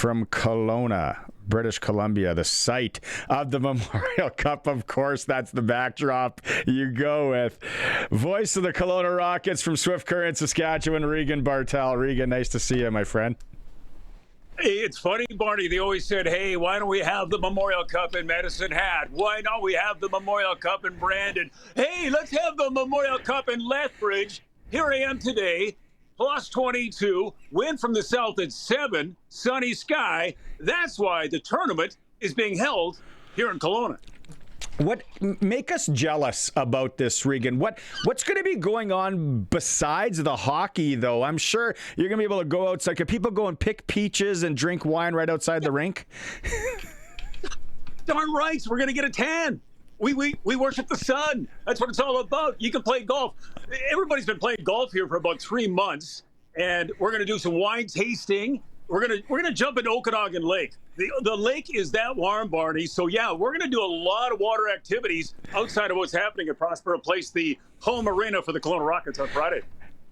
from Kelowna, British Columbia, the site of the Memorial Cup. Of course, that's the backdrop you go with. Voice of the Kelowna Rockets from Swift Current, Saskatchewan, Regan Bartel. Regan, nice to see you, my friend. Hey, it's funny, Barney. They always said, hey, why don't we have the Memorial Cup in Medicine Hat? Why don't we have the Memorial Cup in Brandon? Hey, let's have the Memorial Cup in Lethbridge. Here I am today, plus 22, wind from the south at 7, sunny sky. That's why the tournament is being held here in Kelowna. What make us jealous about this, Regan? What's going to be going on besides the hockey, though? I'm sure you're going to be able to go outside. Can people go and pick peaches and drink wine right outside the rink? Darn right, we're going to get a tan. We worship the sun. That's what it's all about. You can play golf. Everybody's been playing golf here for about 3 months, and we're going to do some wine tasting. We're gonna jump into Okanagan Lake. The lake is that warm, Barney. So yeah, we're gonna do a lot of water activities outside of what's happening at Prospero Place, the home arena for the Kelowna Rockets on Friday.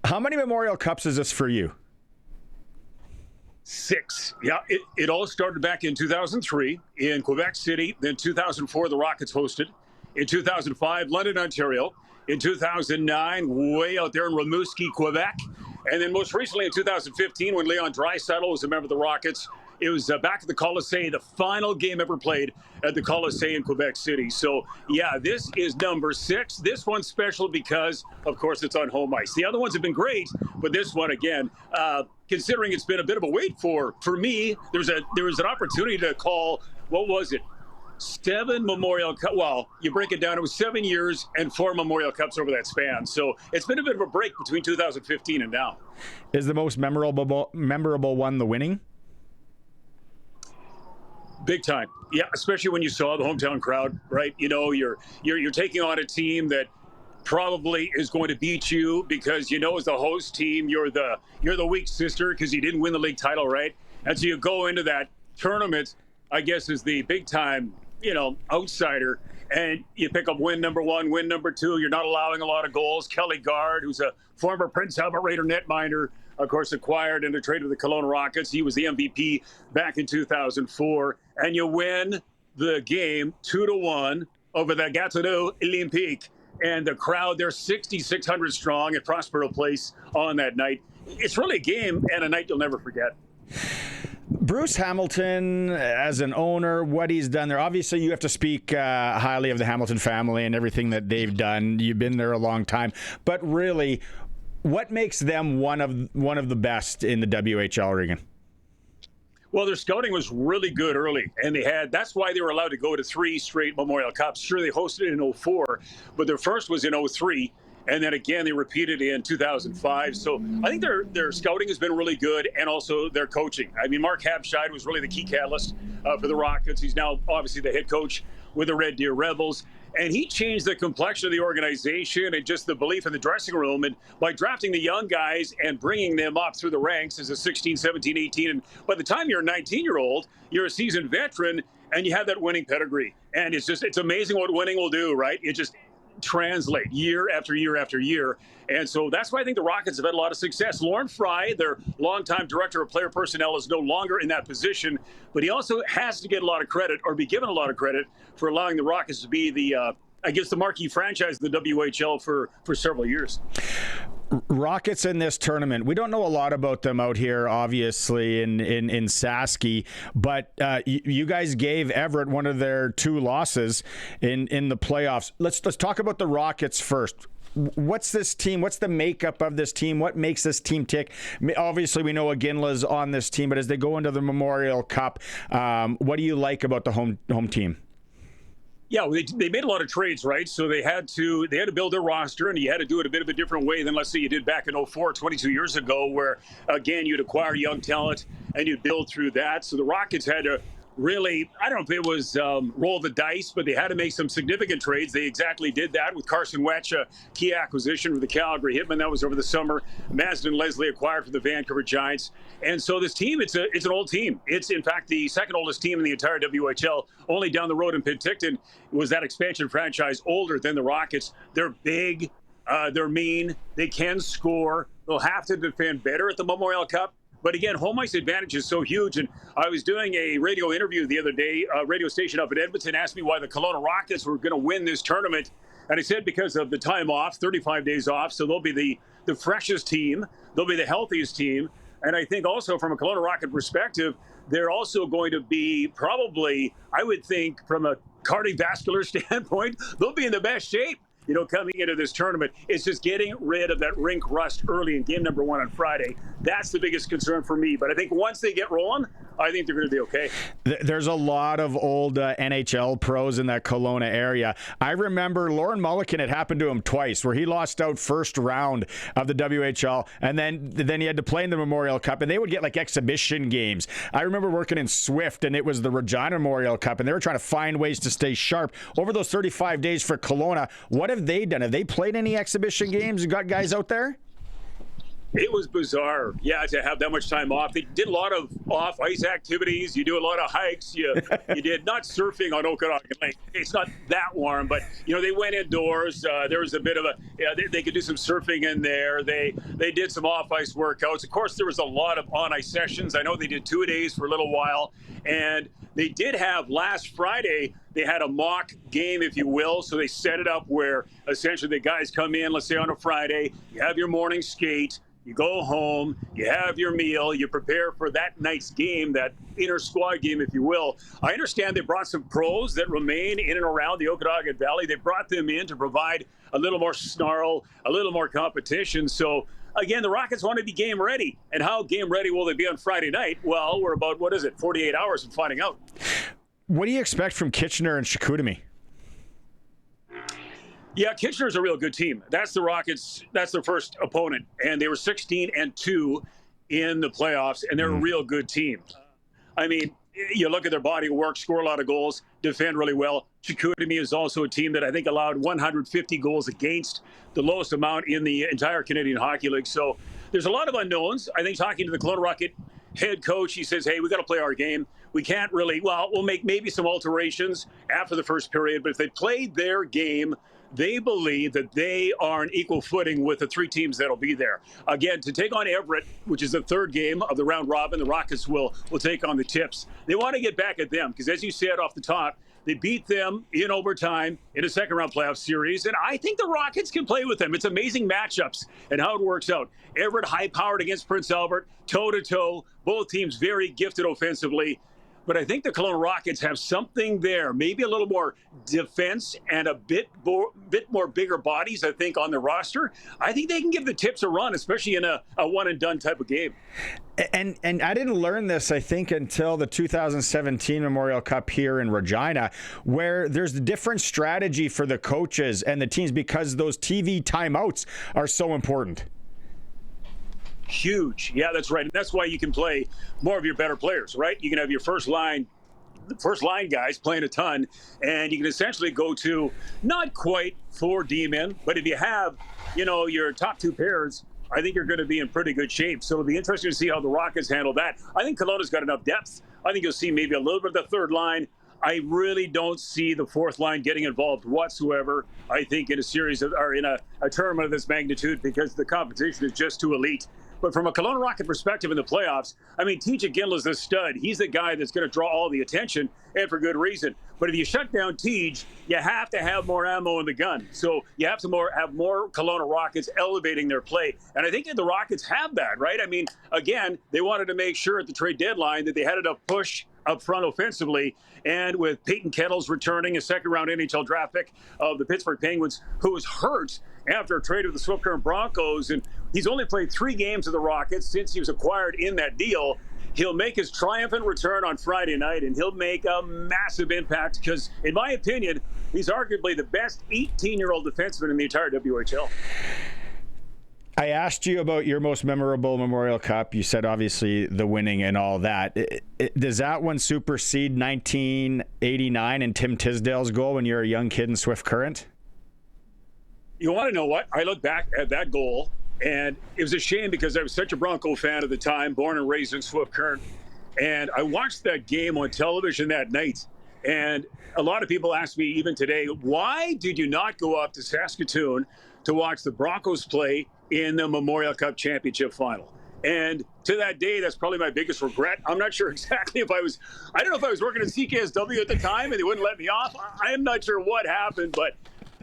How many Memorial Cups is this for you? 6. Yeah, it all started back in 2003 in Quebec City. Then 2004, the Rockets hosted. In 2005, London, Ontario. In 2009, way out there in Rimouski, Quebec. And then most recently in 2015, when Leon Draisaitl was a member of the Rockets, it was back at the Colisée, the final game ever played at the Colisée in Quebec City. So, yeah, this is number 6. This one's special because, of course, it's on home ice. The other ones have been great, but this one, again, considering it's been a bit of a wait for me, there was an opportunity to call, what was it? 7 Memorial Cup. Well, you break it down, it was 7 years and 4 Memorial Cups over that span. So it's been a bit of a break between 2015 and now. Is the most memorable one the winning? Big time. Yeah, especially when you saw the hometown crowd, right? You know, you're taking on a team that probably is going to beat you because, as the host team, you're the weak sister because you didn't win the league title, right? And so you go into that tournament, I guess, as the big time outsider, and you pick up win number 1, win number 2. You're not allowing a lot of goals. Kelly Gard, who's a former Prince Albert Raider netminder, of course, acquired in a trade with the Kelowna Rockets. He was the MVP back in 2004. And you win the game 2-1 over the Gatineau Olympique. And the crowd, they're 6,600 strong at Prospero Place on that night. It's really a game and a night you'll never forget. Bruce Hamilton, as an owner, what he's done there, obviously you have to speak highly of the Hamilton family and everything that they've done. You've been there a long time. But really, what makes them one of the best in the WHL, Regan? Well, their scouting was really good early, and that's why they were allowed to go to 3 straight Memorial Cups. Sure, they hosted it in 2004, but their first was in 2003. And then again, they repeated in 2005. So I think their scouting has been really good, and also their coaching. I mean, Mark Habscheid was really the key catalyst for the Rockets. He's now obviously the head coach with the Red Deer Rebels. And he changed the complexion of the organization and just the belief in the dressing room. And by drafting the young guys and bringing them up through the ranks as a 16, 17, 18. And by the time you're a 19-year-old, you're a seasoned veteran and you have that winning pedigree. And it's amazing what winning will do, right? It just translate year after year after year. And so that's why I think the Rockets have had a lot of success. Lauren Fry, their longtime director of player personnel, is no longer in that position, but he also has to get a lot of credit or be given a lot of credit for allowing the Rockets to be the marquee franchise of the WHL for several years. Rockets in this tournament. We don't know a lot about them out here, obviously, in Saski, but you guys gave Everett one of their 2 losses in the playoffs. Let's talk about the Rockets first. What's this team? What's the makeup of this team? What makes this team tick? Obviously, we know Aginla's on this team, but as they go into the Memorial Cup, what do you like about the home team? Yeah, they made a lot of trades, right? So they had to build their roster, and you had to do it a bit of a different way than, let's say, you did back in 2004, 22 years ago, where, again, you'd acquire young talent and you'd build through that. So the Rockets had to really, I don't know if it was roll the dice, but they had to make some significant trades. They exactly did that with Carson Wetch, a key acquisition for the Calgary Hitmen. That was over the summer. Mazden Leslie acquired for the Vancouver Giants. And so this team, it's an old team. It's, in fact, the second oldest team in the entire WHL. Only down the road in Penticton was that expansion franchise older than the Rockets. They're big. They're mean. They can score. They'll have to defend better at the Memorial Cup. But again, home ice advantage is so huge. And I was doing a radio interview the other day. A radio station up in Edmonton asked me why the Kelowna Rockets were going to win this tournament. And I said because of the time off, 35 days off. So they'll be the freshest team. They'll be the healthiest team. And I think also from a Kelowna Rocket perspective, they're also going to be probably, I would think, from a cardiovascular standpoint, they'll be in the best shape, coming into this tournament. It's just getting rid of that rink rust early in game number 1 on Friday. That's the biggest concern for me. But I think once they get rolling, I think they're going to be okay. There's a lot of old NHL pros in that Kelowna area. I remember Lauren Mulliken, it happened to him twice, where he lost out first round of the WHL, and then he had to play in the Memorial Cup, and they would get like exhibition games. I remember working in Swift, and it was the Regina Memorial Cup, and they were trying to find ways to stay sharp. Over those 35 days for Kelowna, what have they done? Have they played any exhibition games? You got guys out there? It was bizarre, to have that much time off. They did a lot of off-ice activities. You do a lot of hikes. You did not surfing on Okanagan Lake. It's not that warm, but they went indoors. There was a bit of they could do some surfing in there. They did some off-ice workouts. Of course, there was a lot of on-ice sessions. I know they did 2-a-days for a little while, and they did have last Friday. They had a mock game, if you will. So they set it up where essentially the guys come in, let's say on a Friday, you have your morning skate. You go home, you have your meal, you prepare for that night's game, that inter-squad game, if you will. I understand they brought some pros that remain in and around the Okanagan Valley. They brought them in to provide a little more snarl, a little more competition. So, again, the Rockets want to be game ready. And how game ready will they be on Friday night? Well, we're about, 48 hours from finding out. What do you expect from Kitchener and Chicoutimi? Yeah, Kitchener's a real good team. That's the Rockets. That's their first opponent. And they were 16-2 in the playoffs, and they're a real good team. I mean, you look at their body of work, score a lot of goals, defend really well. Chicoutimi is also a team that I think allowed 150 goals against, the lowest amount in the entire Canadian Hockey League. So there's a lot of unknowns. I think talking to the Kelowna Rocket head coach, he says, hey, we got to play our game. We can't really, we'll make maybe some alterations after the first period, but if they play their game, they believe that they are on equal footing with the three teams that'll be there. Again, to take on Everett, which is the third game of the round robin, the Rockets will take on the Tips. They want to get back at them because, as you said off the top, they beat them in overtime in a second-round playoff series, and I think the Rockets can play with them. It's amazing matchups and how it works out. Everett high-powered against Prince Albert, toe-to-toe. Both teams very gifted offensively. But I think the Kelowna Rockets have something there, maybe a little more defense and a bit more bigger bodies, I think, on the roster. I think they can give the Tips a run, especially in a one-and-done type of game. And I didn't learn this, I think, until the 2017 Memorial Cup here in Regina, where there's a different strategy for the coaches and the teams because those TV timeouts are so important. Huge. Yeah, that's right. And that's why you can play more of your better players, right? You can have your first line guys playing a ton, and you can essentially go to not quite 4 D-men, but if you have, your top 2 pairs, I think you're going to be in pretty good shape. So it'll be interesting to see how the Rockets handle that. I think Kelowna's got enough depth. I think you'll see maybe a little bit of the third line. I really don't see the fourth line getting involved whatsoever, I think, in a series or in a tournament of this magnitude because the competition is just too elite. But from a Kelowna Rocket perspective in the playoffs, I mean, TJ Ginla's the stud. He's the guy that's going to draw all the attention, and for good reason. But if you shut down TJ, you have to have more ammo in the gun. So you have to have more Kelowna Rockets elevating their play. And I think that the Rockets have that, right? I mean, again, they wanted to make sure at the trade deadline that they had enough push up front offensively. And with Peyton Kettles returning, a second-round NHL draft pick of the Pittsburgh Penguins, who was hurt after a trade with the Swift Current Broncos, and he's only played 3 games of the Rockets since he was acquired in that deal. He'll make his triumphant return on Friday night, and he'll make a massive impact because, in my opinion, he's arguably the best 18-year-old defenseman in the entire WHL. I asked you about your most memorable Memorial Cup. You said, obviously, the winning and all that. Does that one supersede 1989 and Tim Tisdale's goal when you're a young kid in Swift Current? You want to know what? I look back at that goal, and it was a shame because I was such a Bronco fan at the time, born and raised in Swift Current. And I watched that game on television that night. And a lot of people ask me even today, why did you not go up to Saskatoon to watch the Broncos play in the Memorial Cup championship final? And to that day, that's probably my biggest regret. I'm not sure exactly I don't know if I was working at CKSW at the time and they wouldn't let me off. I am not sure what happened, but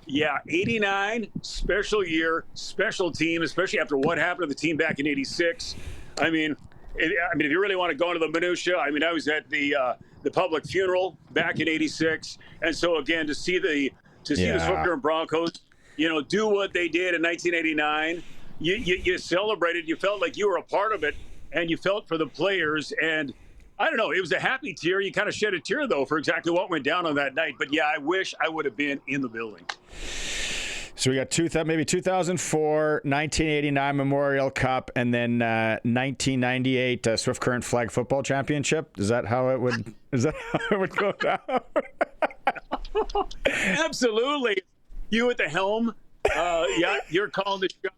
yeah, 89, special year, special team, especially after what happened to the team back in 86. I mean, if you really want to go into the minutia, I was at the public funeral back in '86, and so again to see the Swift Current Broncos, do what they did in 1989, you celebrated. You felt like you were a part of it, and you felt for the players. And I don't know, it was a happy tear. You kind of shed a tear though for exactly what went down on that night. But yeah, I wish I would have been in the building. So we got maybe 2004, 1989 Memorial Cup, and then 1998 Swift Current Flag Football Championship. Is that how it would go down? Absolutely. You at the helm. Yeah, you're calling the shot.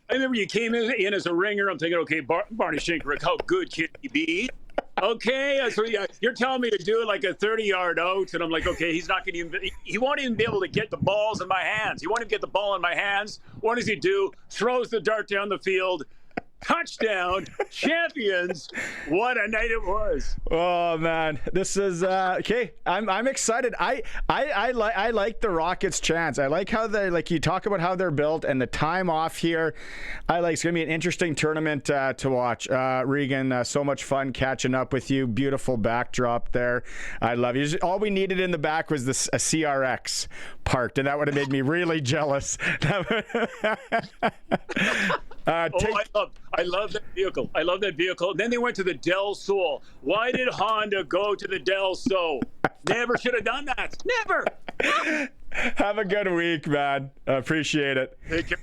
I remember you came in as a ringer. I'm thinking, okay, Barney Shinkrick, how good can he be? Okay, so you're telling me to do like a 30-yard out, and I'm like, okay, he won't even be able to get the balls in my hands. He won't even get the ball in my hands. What does he do? Throws the dart down the field. Touchdown, champions. What a night it was. Oh man, this is okay. I'm excited. I like the Rockets' chance. I like how you talk about how they're built and the time off here. It's gonna be an interesting tournament to watch. Regan, so much fun catching up with you. Beautiful backdrop there. I love you. All we needed in the back was a CRX parked, and that would have made me really jealous. I love that vehicle. I love that vehicle. Then they went to the Del Sol. Why did Honda go to the Del Sol? Never should have done that. Never. Have a good week, man. I appreciate it. Take care.